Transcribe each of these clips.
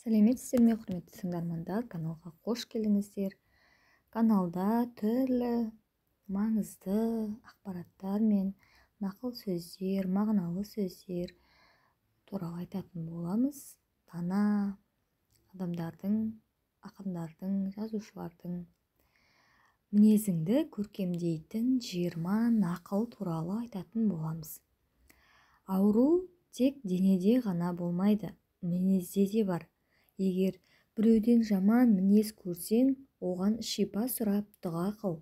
сәлеметсіздер ме, құрметті тыңдармандар, каналға қош келдіңіздер. Каналда түрлі маңызды ақпараттар мен нақыл сөздер, мағыналы сөздер туралы айтатын боламыз. Дана адамдардың, ақындардың, жазушылардың мінезіңді көркемдейтін 20 нақыл туралы айтатын боламыз. Ауру тек денеде ғана болмайды, мінезде де бар. Егер біреуден жаман мінез көрсең, оған шипа сұрап дұға қыл.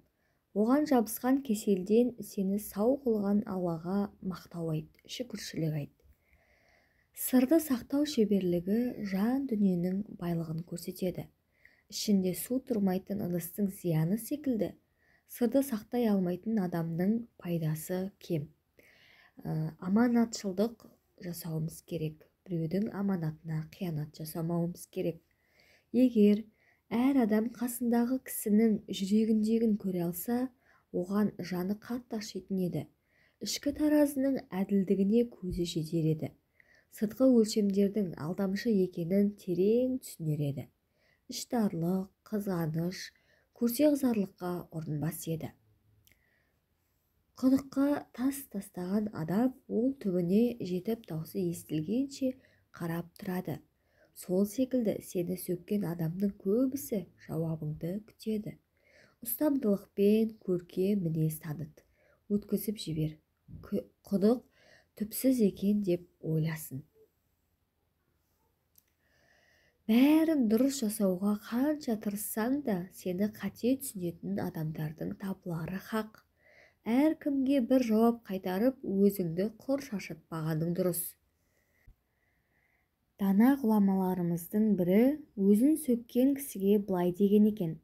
Оған жабысқан кеселден сені сау қылған Аллаға мақтау айт, шүкіршілік айт. Сырды сақтау шеберлігі жан дүниенің байлығын көрсетеді. Ішінде су тұрмайтын ыдыстың зияны секілді, сырды сақтай алмайтын адамның пайдасы кем. Аманатшылдық жасауымыз керек. Біреудің аманатына қиянат жасамауымыз керек. Егер әр адам қасындағы кісінің жүрегіндегін көре алса, оған жаны қатты ашитын еді. Ішкі таразының әділдігіне көзі жетер еді. Сыртқы өлшемдердің алдамшы екенін терең түсінер еді. Іштарлық, қызғаныш, көрсеғзарлыққа ұрынбас еді. Құдыққа тас тастаған адам ол түбіне жетіп даусы естілгенше қарап тұрады. Сол секілді сені сөккен адамның көбісі жауабыңды күтеді. Ұстамдылықпен көркем мінез таныт, өткізіп жібер. Құдық түпсіз екен деп ойласын. Бәрін дұрыс жасауға қанша тырыссаң да, сені қате түсінетін адамдардың табылары хақ. Әркімге бір жауап қайтарып, өзіңді құр шашытпағаның дұрыс. Дана ғұламаларымыздың бірі өзін сөккен кісіге былай деген екен: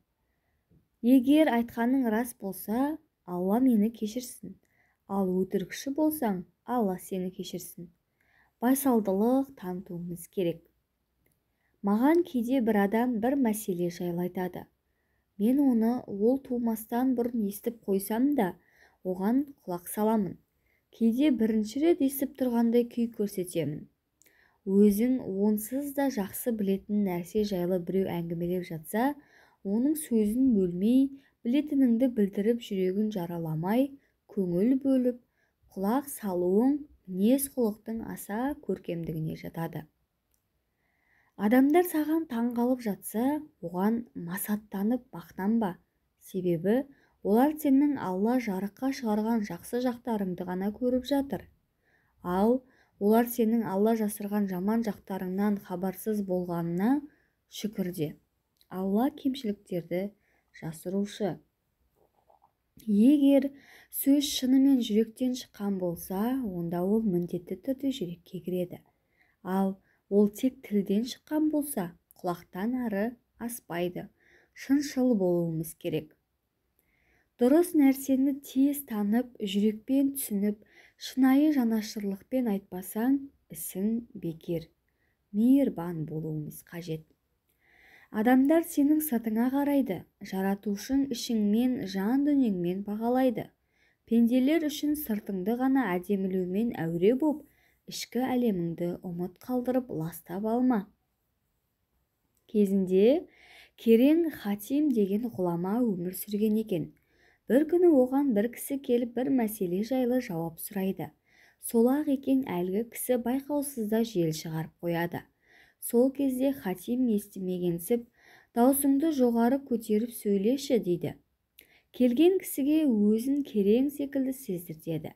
егер айтқаның рас болса, Алла мені кешірсін, ал өтірікші болсаң, Алла сені кешірсін. Байсалдылық танытуымыз керек. Маған кейде бір адам бір мәселе жайлы айтады. Мен оны ол тумастан бұрын естіп қойсам да, оған құлақ саламын. Кейде бірінші рет естіп тұрғандай күй көрсетемін. Өзің онсыз да жақсы білетін нәрсе жайлы біреу әңгімелеп жатса, оның сөзін бөлмей, білетініңді білдіріп жүрегін жараламай, көңіл бөліп, құлақ салуың мінез құлықтың аса көркемдігіне жатады. Адамдар саған таңғалып жатса, оған масаттанып мақтанба. Себебі олар сенің Алла жарыққа шығарған жақсы жақтарыңды ғана көріп жатыр. Ал олар сенің Алла жасырған жаман жақтарыңнан хабарсыз болғанына шүкір де. Алла кемшіліктерді жасырушы. Егер сөз шынымен жүректен шыққан болса, онда ол міндетті түрде жүрекке кіреді. Ал ол тек тілден шыққан болса, құлақтан ары аспайды. Шыншыл болуымыз керек. Дұрыс нәрсені тез танып, жүрекпен түсініп, шынайы жанашырлықпен айтпасаң, ісің бекер. Мейірбан болуымыз қажет. Адамдар сенің сыртыңа қарайды, жаратушың ішіңмен, жан дүниеңмен бағалайды. Пенделер үшін сыртыңды ғана әдемілеумен әуре боп, ішкі әлеміңді ұмыт қалдырып ластап алма. Кезінде Керең Хатим деген ғұлама өмір сүрген екен. Бір күні оған бір кісі келіп бір мәселе жайлы жауап сұрайды. Сол-ақ екен әлгі кісі байқаусызда жел шығарып қояды. Сол кезде Хатим естімегенсіп, даусыңды жоғары көтеріп сөйлеші дейді. Келген кісіге өзін Керең секілді сездіртеді.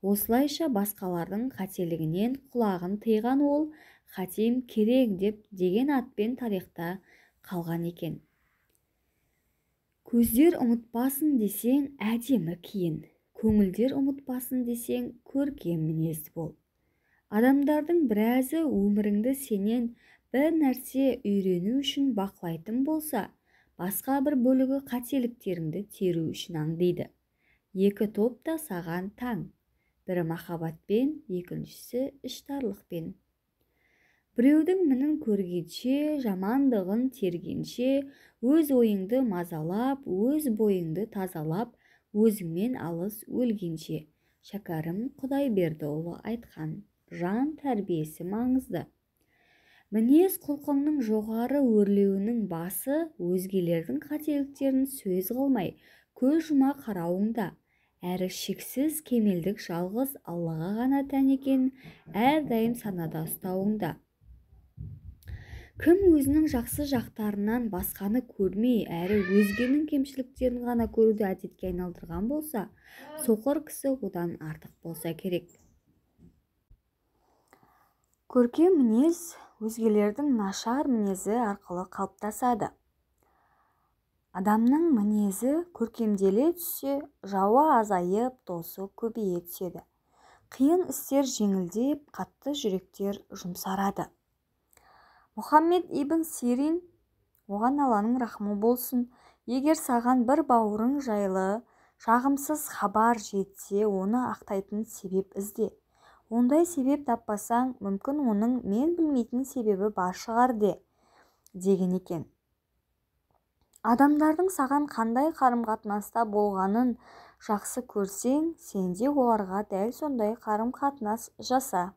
Осылайша басқалардың қателігінен құлағын тыйған ол Хатим Керең деген атпен тарихта қалған екен. Көздер ұмытпасын десең, әдемі киін. Көңілдер ұмытпасын десең, көркем мінезді бол. Адамдардың біразы өміріңді сенен бір нәрсе үйрену үшін бақылайтын болса, басқа бір бөлігі қателіктеріңді теру үшін аңдиды. Екі топ та саған таң. Бірі махаббатпен, екіншісі іштарлықпен. Біреудің мінін көргенше, жамандығын тергенше, өз ойыңды мазалап, өз бойыңды тазалап, өзіңмен алыс өлгенше. Шәкәрім Құдайбердіұлы айтқан. Жан тәрбиесі маңызды. мінез құлқыңның жоғары өрлеуінің басы өзгелердің қателіктерін сөз қылмай көз жұма қарауыңда, әрі шексіз кемелдік жалғыз Аллаға ғана тән екенін әрдайым санада ұстауыңда. Кім өзінің жақсы жақтарынан басқаны көрмей, әрі өзгенің кемшіліктерін ғана көруді әдетке айналдырған болса, соқыр кісі одан артық болса керек. Көркем мінез өзгелердің нашар мінезі арқылы қалыптасады. Адамның мінезі көркемделе түссе, жауы азайып, досы көбейе түседі. Қиын істер жеңілдеп, қатты жүректер жұмсарады. Мұхаммед ибн Сирин, оған Алланың рахмы болсын, егер саған бір бауырың жайлы жағымсыз хабар жетсе, оны ақтайтын себеп ізде. Ондай себеп таппасаң, мүмкін оның мен білмейтін себебі бар шығар деген екен. Адамдардың саған қандай қарым-қатынаста болғанын жақсы көрсең, сен де оларға дәл сондай қарым-қатынас жаса.